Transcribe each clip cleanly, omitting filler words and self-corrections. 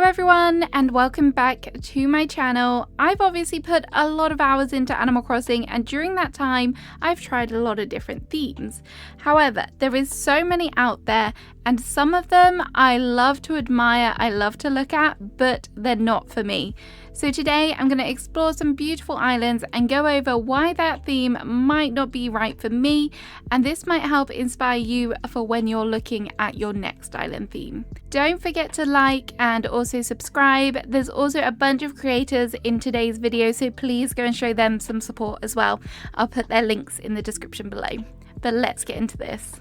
everyone, and welcome back to my channel. I've obviously put a lot of hours into Animal Crossing, and during that time I've tried a lot of different themes. However, there is so many out there, and some of them I love to admire, I love to look at, but they're not for me. So today I'm going to explore some beautiful islands and go over why that theme might not be right for me, and this might help inspire you for when you're looking at your next island theme. Don't forget to like and also subscribe. There's also a bunch of creators in today's video, so please go and show them some support as well. I'll put their links in the description below. But let's get into this.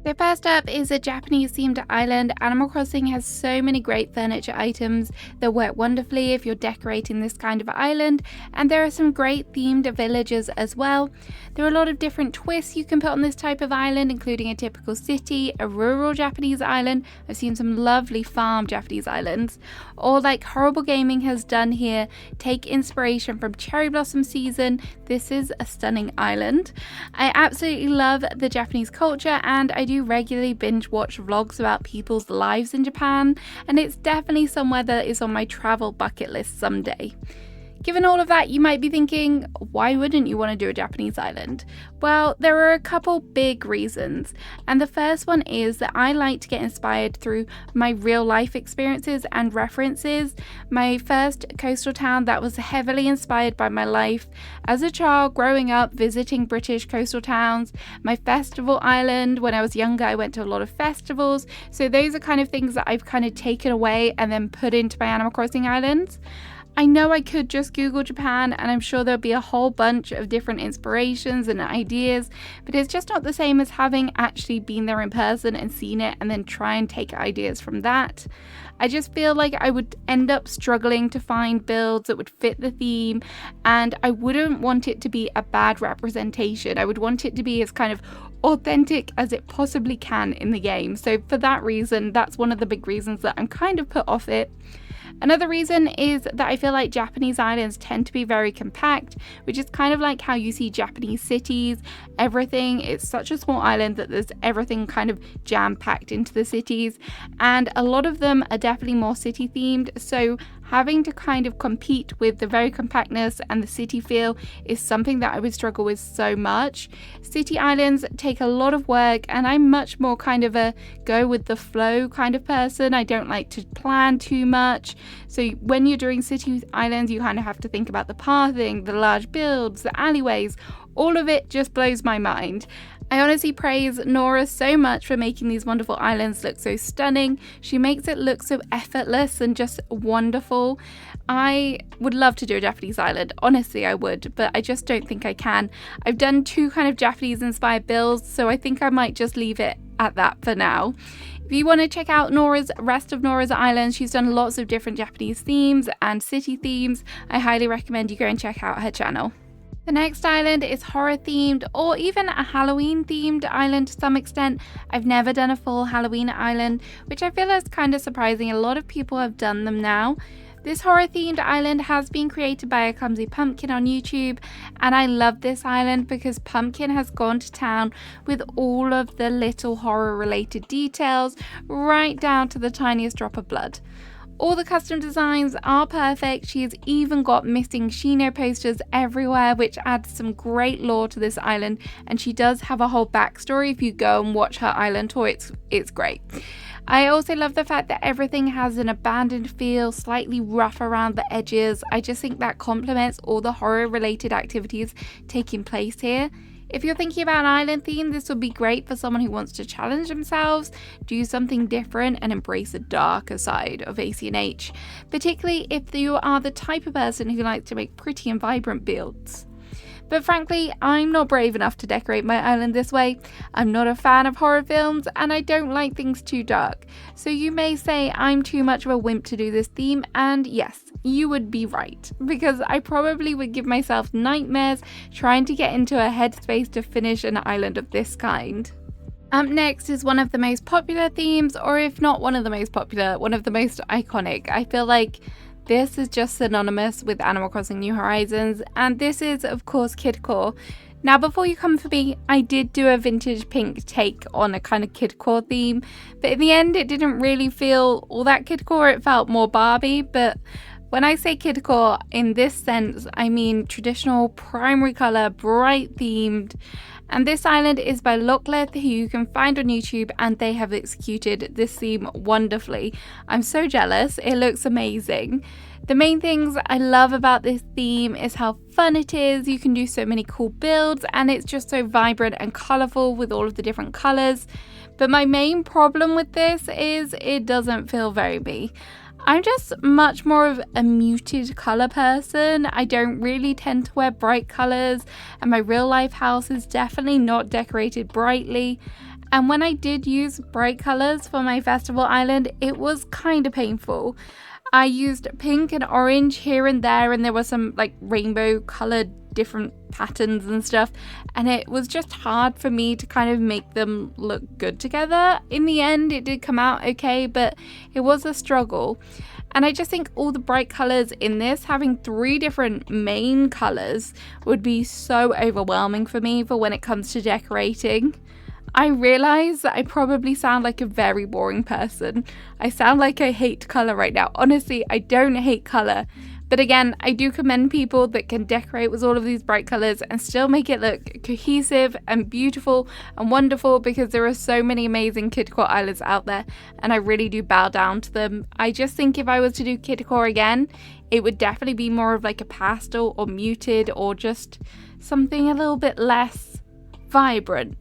So first up is a Japanese themed island. Animal Crossing has so many great furniture items that work wonderfully if you're decorating this kind of island, and there are some great themed villages as well. There are a lot of different twists you can put on this type of island, including a typical city, a rural Japanese island. I've seen some lovely farm Japanese islands, or like Horrible Gaming has done here, take inspiration from Cherry Blossom Season. This is a stunning island. I absolutely love the Japanese culture, and I do regularly binge watch vlogs about people's lives in Japan, and it's definitely somewhere that is on my travel bucket list someday. Given all of that, you might be thinking, why wouldn't you want to do a Japanese island? Well, there are a couple big reasons, and the first one is that I like to get inspired through my real life experiences and references. My first coastal town that was heavily inspired by my life as a child growing up visiting British coastal towns. My festival island, when I was younger, I went to a lot of festivals, so those are kind of things that I've kind of taken away and then put into my Animal Crossing islands. I know I could just Google Japan, and I'm sure there'll be a whole bunch of different inspirations and ideas, but it's just not the same as having actually been there in person and seen it and then try and take ideas from that. I just feel like I would end up struggling to find builds that would fit the theme, and I wouldn't want it to be a bad representation. I would want it to be as kind of authentic as it possibly can in the game. So for that reason, that's one of the big reasons that I'm kind of put off it. Another reason is that I feel like Japanese islands tend to be very compact, which is kind of like how you see Japanese cities. It's such a small island that there's everything kind of jam-packed into the cities, and a lot of them are definitely more city themed, so having to kind of compete with the very compactness and the city feel is something that I would struggle with so much. City islands take a lot of work, and I'm much more kind of a go with the flow kind of person. I don't like to plan too much. So when you're doing city islands, you kind of have to think about the pathing, the large builds, the alleyways. All of it just blows my mind. I honestly praise Nora so much for making these wonderful islands look so stunning. She makes it look so effortless and just wonderful. I would love to do a Japanese island, honestly I would, but I just don't think I can. I've done two kind of Japanese inspired builds, so I think I might just leave it at that for now. If you want to check out rest of Nora's islands, she's done lots of different Japanese themes and city themes. I highly recommend you go and check out her channel. The next island is horror themed, or even a Halloween themed island to some extent. I've never done a full Halloween island, which I feel is kind of surprising. A lot of people have done them now. This horror themed island has been created by a Clumsy Pumpkin on YouTube, and I love this island because Pumpkin has gone to town with all of the little horror related details, right down to the tiniest drop of blood. All the custom designs are perfect. She has even got missing Shino posters everywhere, which adds some great lore to this island, and she does have a whole backstory if you go and watch her island tour. It's great. I also love the fact that everything has an abandoned feel, slightly rough around the edges. I just think that complements all the horror related activities taking place here. If you're thinking about an island theme, this would be great for someone who wants to challenge themselves, do something different, and embrace a darker side of AC&H, particularly if you are the type of person who likes to make pretty and vibrant builds. But frankly, I'm not brave enough to decorate my island this way. I'm not a fan of horror films, and I don't like things too dark. So you may say I'm too much of a wimp to do this theme, and yes, you would be right, because I probably would give myself nightmares trying to get into a headspace to finish an island of this kind. Up next is one of the most popular themes, or if not one of the most popular, one of the most iconic. I feel like this is just synonymous with Animal Crossing New Horizons, and this is of course Kid Core. Now, before you come for me, I did do a vintage pink take on a kind of kidcore theme, but in the end it didn't really feel all that kidcore, it felt more Barbie. But when I say kidcore in this sense, I mean traditional primary colour, bright themed. And this island is by Lookleth, who you can find on YouTube, and they have executed this theme wonderfully. I'm so jealous, it looks amazing. The main things I love about this theme is how fun it is. You can do so many cool builds, and it's just so vibrant and colourful with all of the different colours. But my main problem with this is it doesn't feel very me. I'm just much more of a muted colour person. I don't really tend to wear bright colours, and my real life house is definitely not decorated brightly. And when I did use bright colours for my festival island, it was kind of painful. I used pink and orange here and there, and there were some like rainbow coloured different patterns and stuff, and it was just hard for me to kind of make them look good together. In the end it did come out okay, but it was a struggle. And I just think all the bright colours in this, having 3 different main colours, would be so overwhelming for me for when it comes to decorating. I realise that I probably sound like a very boring person. I sound like I hate colour right now. Honestly, I don't hate colour. But again, I do commend people that can decorate with all of these bright colours and still make it look cohesive and beautiful and wonderful, because there are so many amazing kidcore islands out there, and I really do bow down to them. I just think if I was to do kidcore again, it would definitely be more of like a pastel or muted, or just something a little bit less vibrant.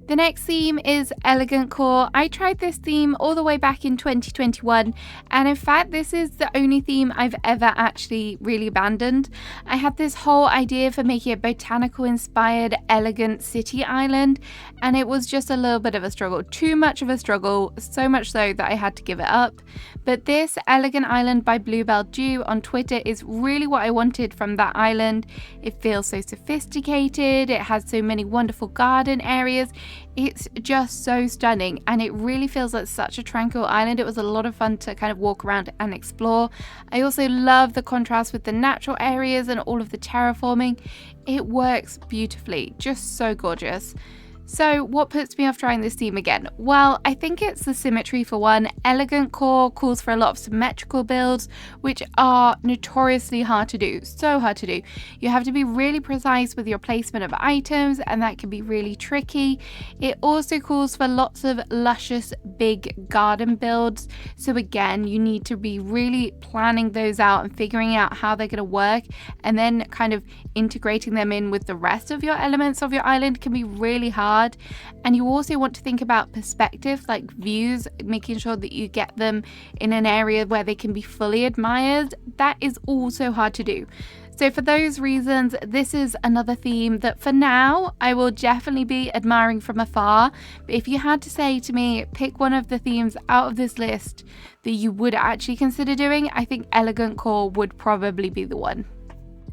The next theme is Elegant Core. I tried this theme all the way back in 2021, and in fact this is the only theme I've ever actually really abandoned. I had this whole idea for making a botanical inspired elegant city island, and it was just a little bit of a struggle, too much of a struggle, so much so that I had to give it up. But this Elegant Island by Bluebell Dew on Twitter is really what I wanted from that island. It feels so sophisticated, it has so many wonderful garden areas. It's just so stunning, and it really feels like such a tranquil island. It was a lot of fun to kind of walk around and explore. I also love the contrast with the natural areas and all of the terraforming. It works beautifully, just so gorgeous. So what puts me off trying this theme again? Well, I think it's the symmetry for one. Elegant Core calls for a lot of symmetrical builds, which are notoriously hard to do, so hard to do. You have to be really precise with your placement of items, and that can be really tricky. It also calls for lots of luscious big garden builds, so again you need to be really planning those out and figuring out how they're going to work, and then kind of integrating them in with the rest of your elements of your island can be really hard. And you also want to think about perspective, like views, making sure that you get them in an area where they can be fully admired. That is also hard to do. So for those reasons, this is another theme that for now I will definitely be admiring from afar. But if you had to say to me, pick one of the themes out of this list that you would actually consider doing, I think Elegant Core would probably be the one.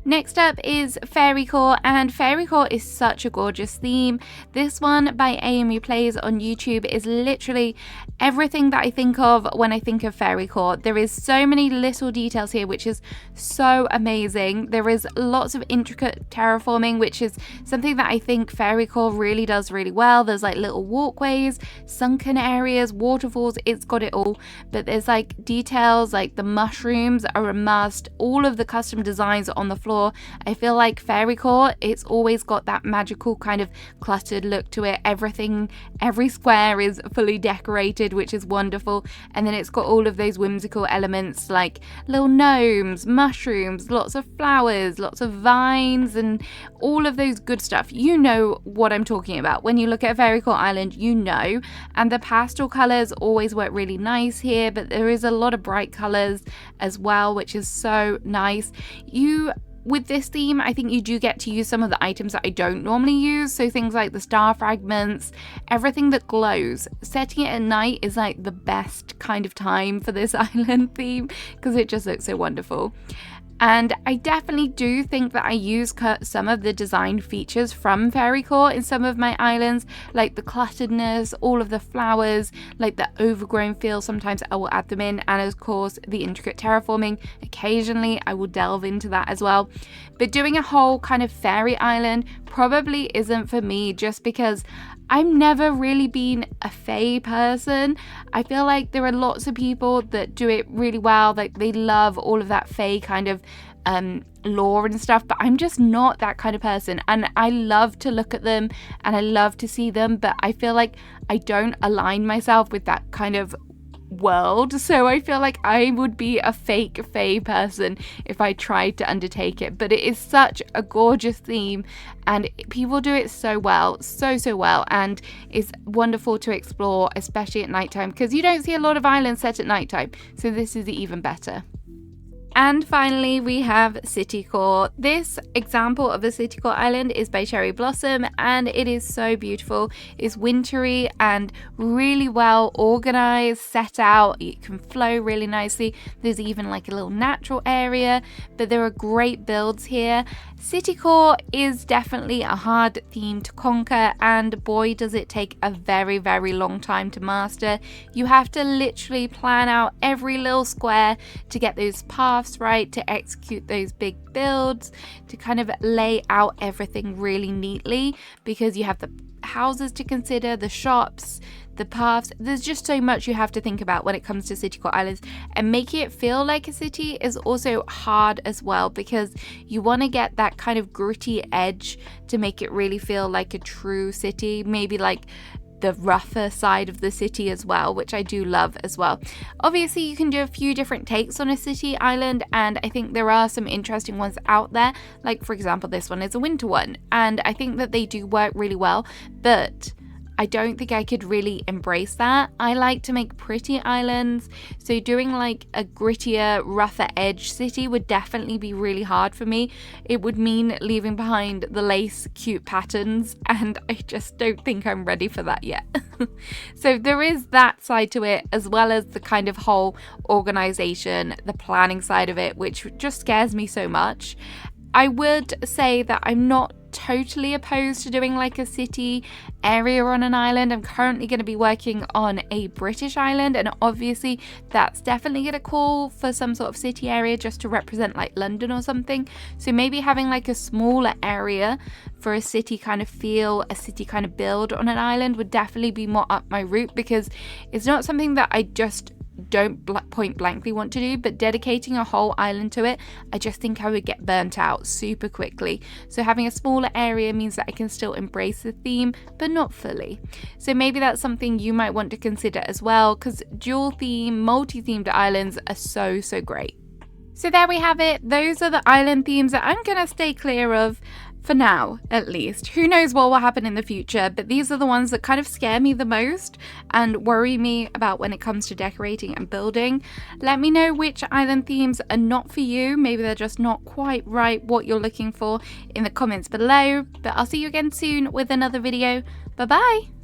Next up is Fairy Core, and Fairy Core is such a gorgeous theme. This one by AMU Plays on YouTube is literally everything that I think of when I think of Fairy Core. There is so many little details here, which is so amazing. There is lots of intricate terraforming, which is something that I think Fairy Core really does really well. There's like little walkways, sunken areas, waterfalls, it's got it all. But there's like details like the mushrooms are a must, all of the custom designs on the floor. I feel like Fairy Core, it's always got that magical kind of cluttered look to it. Every square is fully decorated, which is wonderful, and then it's got all of those whimsical elements like little gnomes, mushrooms, lots of flowers, lots of vines, and all of those good stuff. You know what I'm talking about. When you look at Fairy Core Island, you know. And the pastel colors always work really nice here, but there is a lot of bright colors as well, which is so nice. With this theme, I think you do get to use some of the items that I don't normally use, so things like the star fragments, everything that glows. Setting it at night is like the best kind of time for this island theme because it just looks so wonderful. And I definitely do think that I use some of the design features from Fairycore in some of my islands, like the clutteredness, all of the flowers, like the overgrown feel. Sometimes I will add them in, and of course the intricate terraforming. Occasionally I will delve into that as well. But doing a whole kind of fairy island probably isn't for me, just because I've never really been a fae person. I feel like there are lots of people that do it really well, like they love all of that fae kind of lore and stuff, but I'm just not that kind of person. And I love to look at them and I love to see them, but I feel like I don't align myself with that kind of world. So I feel like I would be a fake fae person if I tried to undertake it. But it is such a gorgeous theme and people do it so well, so well, and it's wonderful to explore, especially at nighttime, because you don't see a lot of islands set at nighttime, so this is even better. And finally, we have City Core. This example of a City Core island is by Cherry Blossom, and it is so beautiful. It's wintry and really well organized, set out. It can flow really nicely. There's even like a little natural area, but there are great builds here. City Core is definitely a hard theme to conquer, and boy does it take a very long time to master. You have to literally plan out every little square to get those paths right, to execute those big builds, to kind of lay out everything really neatly, because you have the houses to consider, the shops, the paths. There's just so much you have to think about when it comes to City Core Islands, and making it feel like a city is also hard as well, because you want to get that kind of gritty edge to make it really feel like a true city, maybe like the rougher side of the city as well, which I do love as well. Obviously you can do a few different takes on a city island, and I think there are some interesting ones out there, like for example this one is a winter one, and I think that they do work really well, but I don't think I could really embrace that. I like to make pretty islands, so doing like a grittier, rougher edge city would definitely be really hard for me. It would mean leaving behind the lace cute patterns, and I just don't think I'm ready for that yet. So there is that side to it, as well as the kind of whole organization, the planning side of it, which just scares me so much. I would say that I'm not totally opposed to doing like a city area on an island. I'm currently going to be working on a British island, and obviously that's definitely going to call for some sort of city area just to represent like London or something. So maybe having like a smaller area for a city kind of feel, a city kind of build on an island would definitely be more up my route, because it's not something that I just don't point blankly want to do, but dedicating a whole island to it, I just think I would get burnt out super quickly. So having a smaller area means that I can still embrace the theme, but not fully. So maybe that's something you might want to consider as well, because dual theme, multi-themed islands are so great. So there we have it. Those are the island themes that I'm gonna stay clear of. For now, at least. Who knows what will happen in the future, but these are the ones that kind of scare me the most and worry me about when it comes to decorating and building. Let me know which island themes are not for you. Maybe they're just not quite right what you're looking for in the comments below. But I'll see you again soon with another video. Bye bye!